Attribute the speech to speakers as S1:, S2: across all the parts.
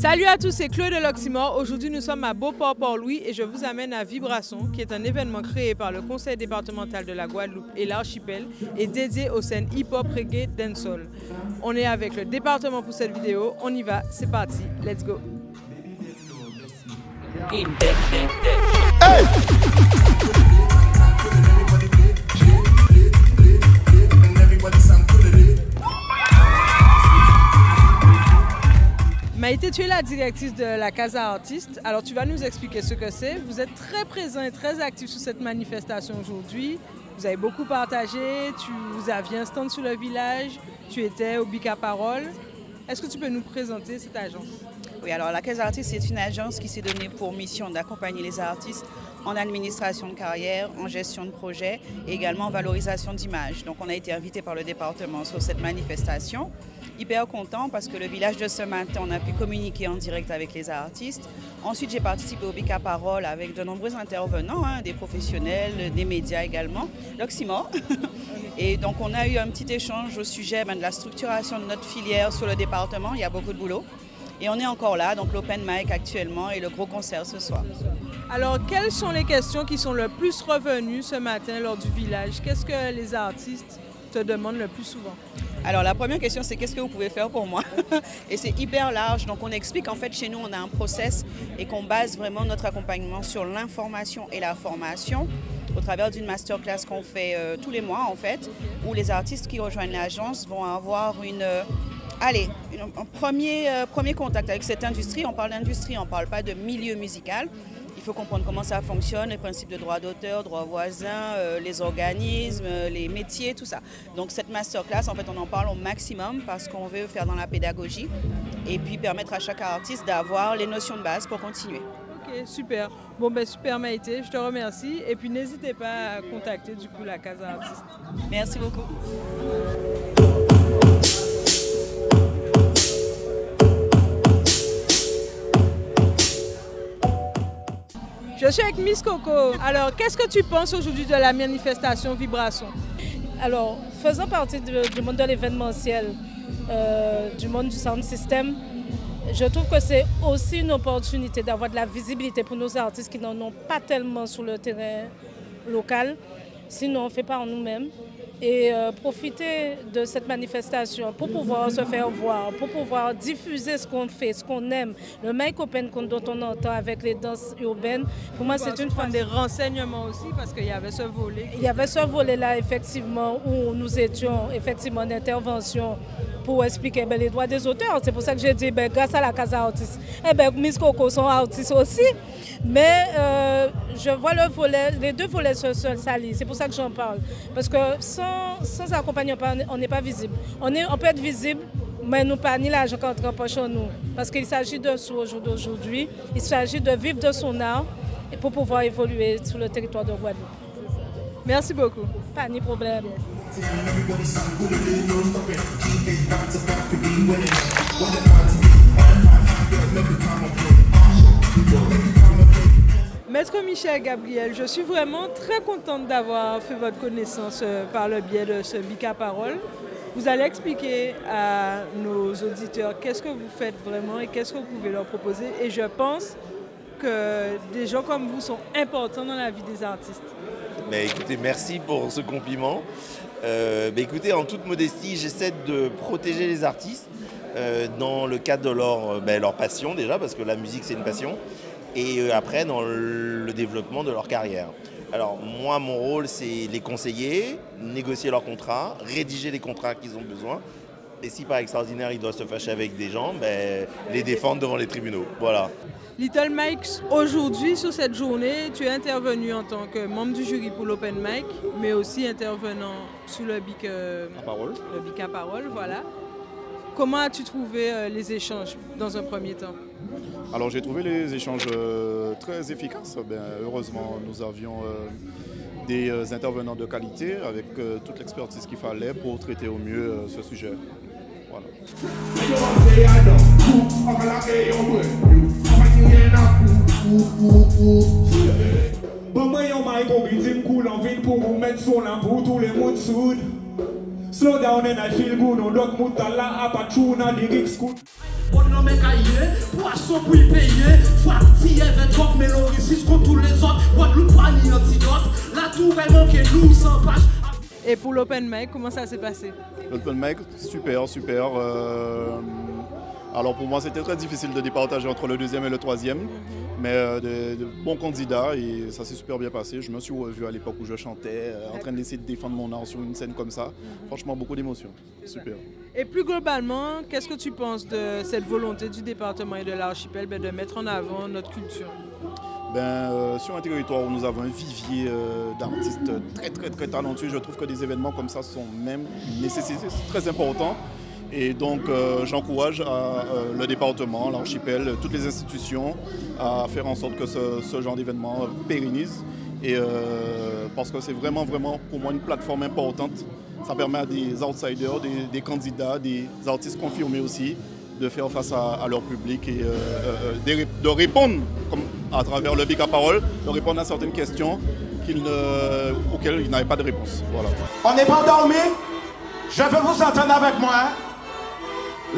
S1: Salut à tous, c'est Chloé de l'Oxymore. Aujourd'hui, nous sommes à Beauport-Port-Louis et je vous amène à Vibration, qui est un événement créé par le Conseil départemental de la Guadeloupe et l'Archipel et dédié aux scènes hip-hop, reggae, dancehall. On est avec le département pour cette vidéo. On y va, c'est parti, let's go. Hey! Maïté, tu es la directrice de la Casa Artiste. Alors, tu vas nous expliquer ce que c'est. Vous êtes très présent et très actif sur cette manifestation aujourd'hui. Vous avez beaucoup partagé. Vous aviez un stand sur le village. Tu étais au Bica Parole. Est-ce que tu peux nous présenter cette agence?
S2: Oui, alors la Casa Artiste, c'est une agence qui s'est donnée pour mission d'accompagner les artistes en administration de carrière, en gestion de projet et également en valorisation d'image. Donc, on a été invité par le département sur cette manifestation. Hyper content parce que le village de ce matin, on a pu communiquer en direct avec les artistes. Ensuite, j'ai participé au Bica Parole avec de nombreux intervenants, des professionnels, des médias également, l'Oxymore. Et donc, on a eu un petit échange au sujet de la structuration de notre filière sur le département. Il y a beaucoup de boulot. Et on est encore là, donc l'open mic actuellement et le gros concert ce soir.
S1: Alors, quelles sont les questions qui sont le plus revenues ce matin lors du village? Qu'est-ce que les artistes te demandent le plus souvent?
S2: Alors, la première question, c'est qu'est-ce que vous pouvez faire pour moi? Et c'est hyper large. Donc, on explique qu'en fait, chez nous, on a un process et qu'on base vraiment notre accompagnement sur l'information et la formation au travers d'une masterclass qu'on fait tous les mois, en fait, où les artistes qui rejoignent l'agence vont avoir un premier contact avec cette industrie. On parle d'industrie, on ne parle pas de milieu musical. Il faut comprendre comment ça fonctionne, les principes de droit d'auteur, droit voisin, les organismes, les métiers, tout ça. Donc cette masterclass, en fait, on en parle au maximum parce qu'on veut faire dans la pédagogie et puis permettre à chaque artiste d'avoir les notions de base pour continuer.
S1: Ok, super. Bon, ben super Maïté, je te remercie. Et puis n'hésitez pas à contacter du coup la Casa Artiste.
S2: Merci beaucoup.
S1: Je suis avec Miss Coco. Alors, qu'est-ce que tu penses aujourd'hui de la manifestation Vibration?
S3: Alors, faisant partie du monde de l'événementiel, du monde du sound system, je trouve que c'est aussi une opportunité d'avoir de la visibilité pour nos artistes qui n'en ont pas tellement sur le terrain local, sinon on fait par nous-mêmes. Et profiter de cette manifestation pour pouvoir se faire voir, pour pouvoir diffuser ce qu'on fait, ce qu'on aime. Le mic open dont on entend avec les danses urbaines, pour moi c'est une
S1: façon. Des renseignements aussi parce qu'il y avait ce volet.
S3: Il y avait ce volet-là effectivement où nous étions effectivement en intervention pour expliquer les droits des auteurs. C'est pour ça que j'ai dit, grâce à la Casa Artiste, Miss Coco sont artistes aussi. Mais je vois les deux volets se s'allient. C'est pour ça que j'en parle. Parce que sans accompagnement, on n'est pas visible. On peut être visible, mais nous pas ni l'argent qui entre en poche en nous. Parce qu'il s'agit de sous au jour d'aujourd'hui. Il s'agit de vivre de son art et pour pouvoir évoluer sur le territoire de Guadeloupe.
S1: Merci beaucoup.
S3: Pas ni problème.
S1: Maître Michel Gabriel, je suis vraiment très contente d'avoir fait votre connaissance par le biais de ce Bica Parole. Vous allez expliquer à nos auditeurs qu'est-ce que vous faites vraiment et qu'est-ce que vous pouvez leur proposer. Et je pense que des gens comme vous sont importants dans la vie des artistes.
S4: Mais écoutez, merci pour ce compliment. Écoutez, en toute modestie, j'essaie de protéger les artistes dans le cadre de leur passion déjà, parce que la musique c'est une passion, et après dans le développement de leur carrière. Alors moi, mon rôle c'est les conseiller, négocier leurs contrats, rédiger les contrats qu'ils ont besoin, et si par extraordinaire ils doivent se fâcher avec des gens, les défendre devant les tribunaux. Voilà.
S1: Little Mike, aujourd'hui sur cette journée, tu es intervenu en tant que membre du jury pour l'Open Mic, mais aussi intervenant sous le Bica Parole, voilà. Comment as-tu trouvé les échanges dans un premier temps?
S5: Alors j'ai trouvé les échanges très efficaces. Heureusement, nous avions des intervenants de qualité avec toute l'expertise qu'il fallait pour traiter au mieux ce sujet. Voilà.
S6: Slow down and I feel good. No dog mutala apa tuna lyrics good. But no make a year. Wash subvention pour y payer. Facti, événement, mélodie, 6 contre tous les autres. Guadeloupe, pas ni antidote. La tour est manquée, nous, sans page.
S1: Et pour l'open mic, comment ça s'est passé?
S5: L'open mic, super, super. Alors pour moi, c'était très difficile de départager entre le deuxième et le troisième. Mais de bons candidats et ça s'est super bien passé. Je me suis revu à l'époque où je chantais, en train d'essayer de défendre mon art sur une scène comme ça. Franchement, beaucoup d'émotions. Super.
S1: Et plus globalement, qu'est-ce que tu penses de cette volonté du département et de l'archipel de mettre en avant notre culture?
S5: Sur un territoire où nous avons un vivier d'artistes très talentueux, je trouve que des événements comme ça sont même nécessaires, très importants. Et donc j'encourage le département, l'archipel, toutes les institutions à faire en sorte que ce genre d'événement pérennise. Et parce que c'est vraiment pour moi une plateforme importante. Ça permet à des outsiders, des candidats, des artistes confirmés aussi, de faire face à leur public et de répondre, comme à travers le Bika Parole, de répondre à certaines questions auxquelles ils n'avaient pas de réponse. Voilà.
S6: On n'est pas endormi. Je veux vous entendre avec moi. Hein?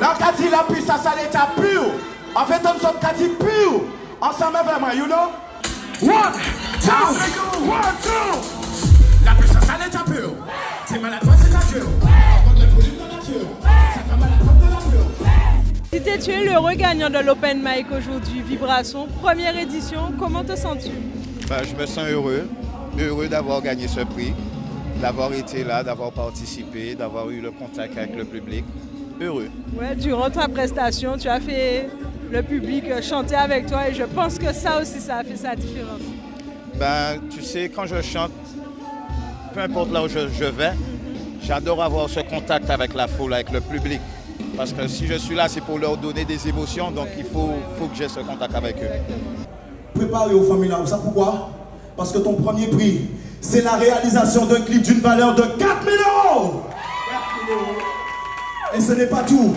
S6: Là, quand il a pris ça, ça l'état pur. En fait, on sommes quand il pur. Ensemble avec moi, you know? 1, 2, 1, 2. La puissance à l'état pur. C'est maladroit, c'est nature. On le volume de nature. C'est pas maladroit de nature.
S1: Tu es l'heureux gagnant de l'Open Mic aujourd'hui, Vibration, première édition. Comment te sens-tu?
S7: Je me sens heureux d'avoir gagné ce prix, d'avoir été là, d'avoir participé, d'avoir eu le contact avec le public. Heureux.
S1: Ouais, durant ta prestation, tu as fait le public chanter avec toi et je pense que ça aussi, ça a fait sa différence.
S7: Tu sais, quand je chante, peu importe là où je vais, j'adore avoir ce contact avec la foule, avec le public. Parce que si je suis là, c'est pour leur donner des émotions, donc il faut que j'ai ce contact avec eux.
S6: Préparez aux familles là, vous savez pourquoi? Parce que ton premier prix, c'est la réalisation d'un clip d'une valeur de 4 000 €. Et ce n'est pas tout.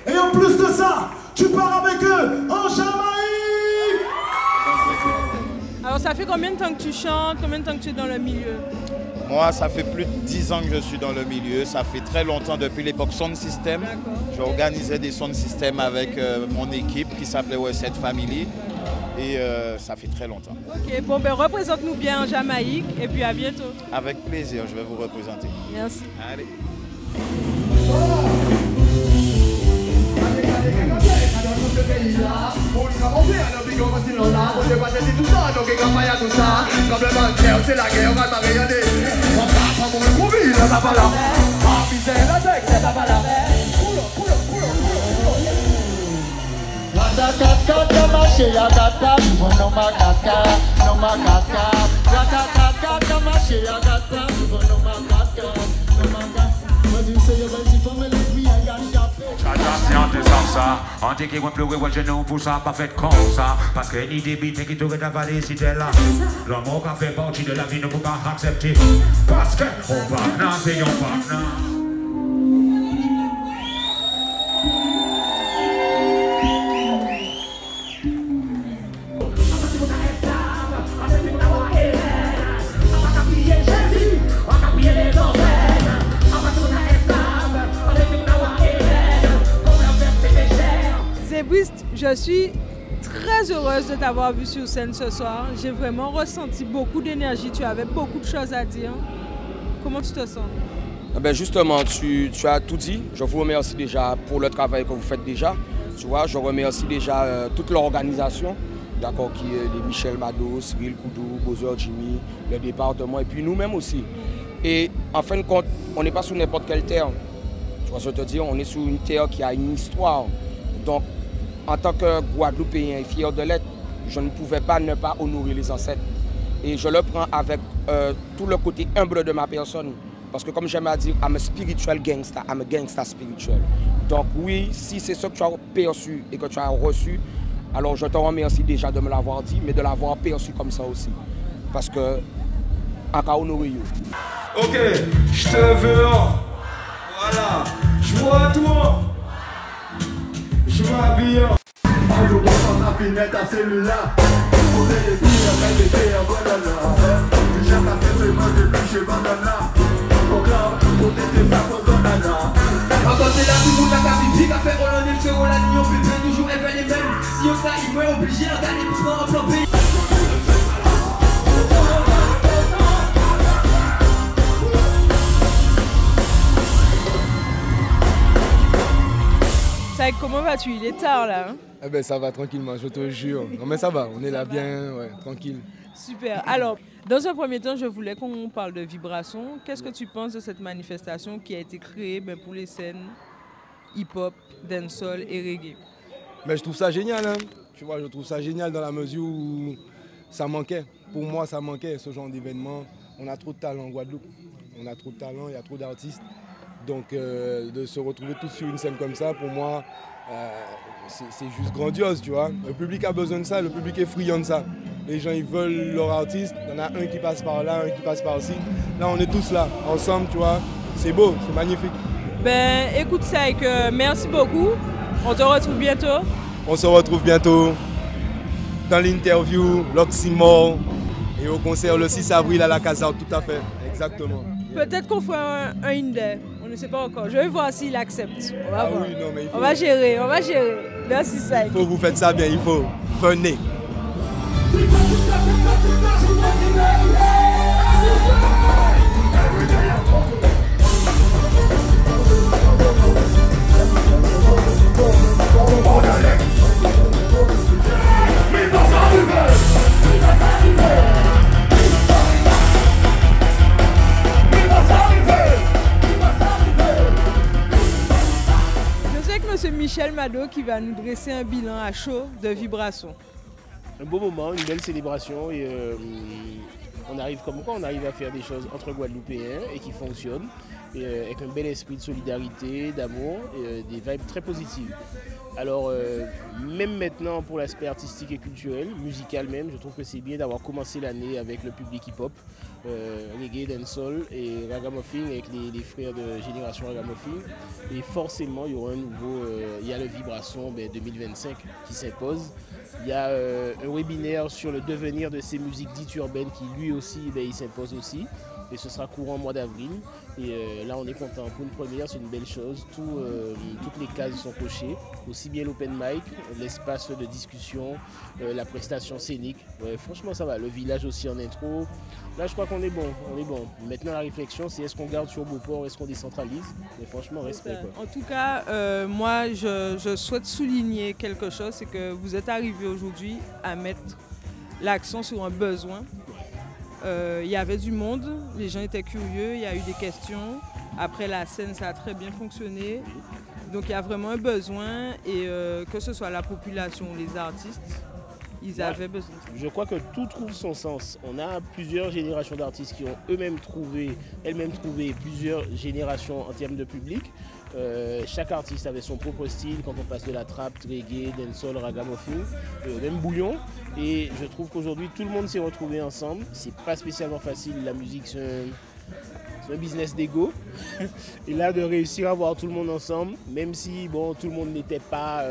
S6: Et en plus de ça, tu pars avec eux en Jamaïque.
S1: Alors ça fait combien de temps que tu chantes? Combien de temps que tu es dans le milieu?
S7: Moi, ça fait plus de 10 ans que je suis dans le milieu. Ça fait très longtemps, depuis l'époque Sound System. J'organisais des Sound System avec mon équipe qui s'appelait West Family. Et ça fait très longtemps.
S1: Ok, bon représente-nous bien en Jamaïque et puis à bientôt.
S7: Avec plaisir, je vais vous représenter.
S1: Merci.
S7: Allez.
S8: On dit qu'il va pleurer, ouais, je ne pour ça, pas fait comme ça. Parce que ni débité qui t'aurait avalé si t'es là. L'amour qui fait partie de la vie ne peut pas accepter. Parce que on va nager, on va nager.
S1: Je suis très heureuse de t'avoir vu sur scène ce soir. J'ai vraiment ressenti beaucoup d'énergie. Tu avais beaucoup de choses à dire. Comment tu te sens?
S9: Justement, tu as tout dit. Je vous remercie déjà pour le travail que vous faites déjà. Tu vois, je remercie déjà toute l'organisation, d'accord, qui est les Michel Mado, Cyril Koudou, Bozor Jimmy, le département et puis nous-mêmes aussi. Et en fin de compte, on n'est pas sur n'importe quelle terre. Tu vois ce que je te dis, on est sur une terre qui a une histoire. Donc, en tant que Guadeloupéen et fier de l'être, je ne pouvais pas ne pas honorer les ancêtres. Et je le prends avec tout le côté humble de ma personne. Parce que comme j'aime à dire, I'm a spiritual gangster, I'm a gangster spiritual. Donc oui, si c'est ce que tu as perçu et que tu as reçu, alors je te remercie déjà de me l'avoir dit, mais de l'avoir perçu comme ça aussi. Parce que, à qu'à honorer.
S10: Ok, je te veux. Voilà, je vois toi. Je m'habille. Je pense à finir ta cellule-là. On est les filles, on est des banana. J'aime la fête, moi depuis chez Banana. Donc là, on était pas pour Banana. Encore c'est là, tout le monde a qu'à pipi, qu'à faire Roland et le frérot, la ligne, on peut toujours être les mêmes. Si on t'a, il faut être obligé d'aller pour prendre un plan B.
S1: Saïk, comment vas-tu? Il est tard là. Hein?
S9: Eh ben ça va tranquillement, je te jure. Non mais ça va, on est là bien, ouais, tranquille.
S1: Super. Alors, dans un premier temps, je voulais qu'on parle de vibration. Qu'est-ce que tu penses de cette manifestation qui a été créée pour les scènes hip-hop, dancehall et reggae?
S9: Mais je trouve ça génial, hein. Tu vois, je trouve ça génial dans la mesure où ça manquait. Pour moi, ça manquait ce genre d'événement. On a trop de talent en Guadeloupe. On a trop de talent, il y a trop d'artistes. Donc de se retrouver tous sur une scène comme ça, pour moi, c'est juste grandiose, tu vois. Le public a besoin de ça, le public est friand de ça. Les gens, ils veulent leur artiste. Il y en a un qui passe par là, un qui passe par-ci. Là, on est tous là, ensemble, tu vois. C'est beau, c'est magnifique.
S1: Ben, écoute, Saïk, merci beaucoup. On te retrouve bientôt.
S9: On se retrouve bientôt dans l'interview, l'Oxymore et au concert le 6 avril à la Casa, tout à fait, exactement.
S1: Peut-être qu'on fera un indé, on ne sait pas encore. Je vais voir s'il accepte. On va voir.
S9: Oui, non, mais il faut...
S1: On va gérer, on va gérer. Merci, Saïk.
S9: Il faut que vous faites ça bien, il faut. Venez.
S1: C'est Michel Mado qui va nous dresser un bilan à chaud de vibration.
S11: Un beau moment, une belle célébration et on arrive comme quoi on arrive à faire des choses entre Guadeloupéens et qui fonctionnent et, avec un bel esprit de solidarité, d'amour et des vibes très positives. Alors même maintenant pour l'aspect artistique et culturel, musical même, je trouve que c'est bien d'avoir commencé l'année avec le public hip-hop, reggae, dancehall et ragamuffin avec les frères de Génération Ragamuffin. Et forcément il y aura un nouveau, il y a le Vibration 2025 qui s'impose. Il y a un webinaire sur le devenir de ces musiques dites urbaines qui lui aussi il s'impose aussi. Et ce sera courant mois d'avril. Et là, on est content. Pour une première, c'est une belle chose. Toutes les cases sont cochées. Aussi bien l'open mic, l'espace de discussion, la prestation scénique. Ouais, franchement, ça va. Le village aussi en intro. Là, je crois qu'on est bon. On est bon. Maintenant, la réflexion, c'est est-ce qu'on garde sur Beauport, est-ce qu'on décentralise? Mais franchement, respect. Quoi.
S1: En tout cas, moi, je souhaite souligner quelque chose. C'est que vous êtes arrivé aujourd'hui à mettre l'accent sur un besoin. Il y avait du monde, les gens étaient curieux, il y a eu des questions. Après la scène, ça a très bien fonctionné. Donc il y a vraiment un besoin et que ce soit la population ou les artistes, ils avaient besoin.
S11: Je crois que tout trouve son sens. On a plusieurs générations d'artistes qui ont elles-mêmes trouvé plusieurs générations en termes de public. Chaque artiste avait son propre style quand on passe de la trap, reggae, dancehall, ragamuffin, même bouillon. Et je trouve qu'aujourd'hui tout le monde s'est retrouvé ensemble. C'est pas spécialement facile, la musique c'est un business d'ego. Et là de réussir à voir tout le monde ensemble, même si bon, tout le monde n'était pas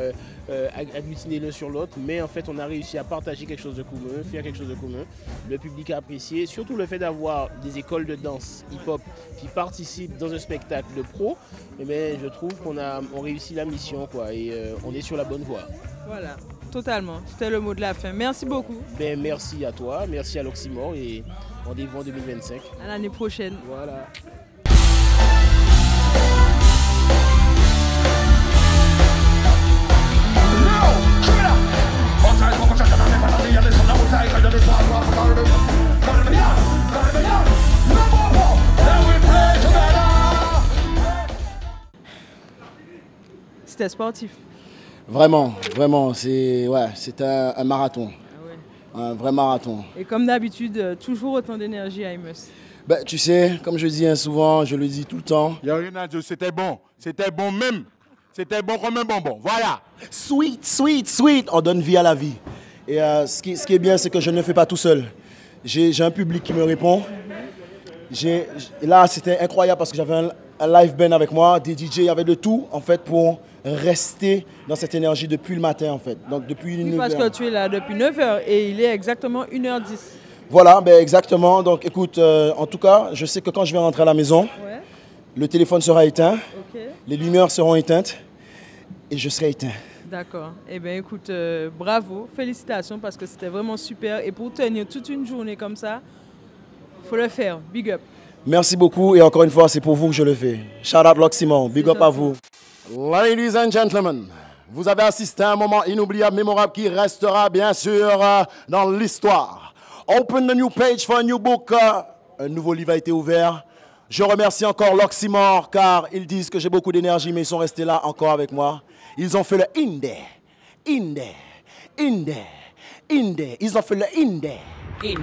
S11: agglutiné l'un sur l'autre, mais en fait on a réussi à partager quelque chose de commun, faire quelque chose de commun. Le public a apprécié, surtout le fait d'avoir des écoles de danse hip-hop qui participent dans un spectacle de pro. Et bien, je trouve qu'on a réussi la mission quoi, et on est sur la bonne voie.
S1: Voilà, totalement. C'était le mot de la fin. Merci beaucoup.
S11: Ben, merci à toi, merci à l'Oxymore et rendez-vous en 2025.
S1: À l'année prochaine.
S11: Voilà.
S1: C'était sportif.
S12: Vraiment, c'est un marathon. Ah ouais. Un vrai marathon.
S1: Et comme d'habitude, toujours autant d'énergie à Imus.
S12: Ben, tu sais, comme je dis souvent, je le dis tout le temps.
S6: Il n'y a rien à dire, c'était bon même. C'était bon comme un bonbon, voilà.
S12: Sweet, on donne vie à la vie. Et ce qui est bien, c'est que je ne le fais pas tout seul. J'ai un public qui me répond. Là, c'était incroyable parce que j'avais un live band avec moi, des DJ, il y avait de tout, en fait, pour rester dans cette énergie depuis le matin, en fait. Donc, depuis 9h.
S1: Parce que tu es là depuis 9h et il est exactement 1h10.
S12: Voilà, ben exactement. Donc, écoute, en tout cas, je sais que quand je vais rentrer à la maison, le téléphone sera éteint.
S1: Okay.
S12: les lumières seront éteintes et je serai éteint.
S1: D'accord. Eh bien, écoute, bravo, félicitations parce que c'était vraiment super. Et pour tenir toute une journée comme ça, il faut le faire. Big up.
S12: Merci beaucoup et encore une fois, c'est pour vous que je le fais. Shout out Loximon, big up à vous. Ladies and gentlemen, vous avez assisté à un moment inoubliable, mémorable qui restera bien sûr dans l'histoire. Open the new page for a new book. Un nouveau livre a été ouvert. Je remercie encore Loximon car ils disent que j'ai beaucoup d'énergie mais ils sont restés là encore avec moi. Ils ont fait le Inde. Ils ont fait le Inde. Hey!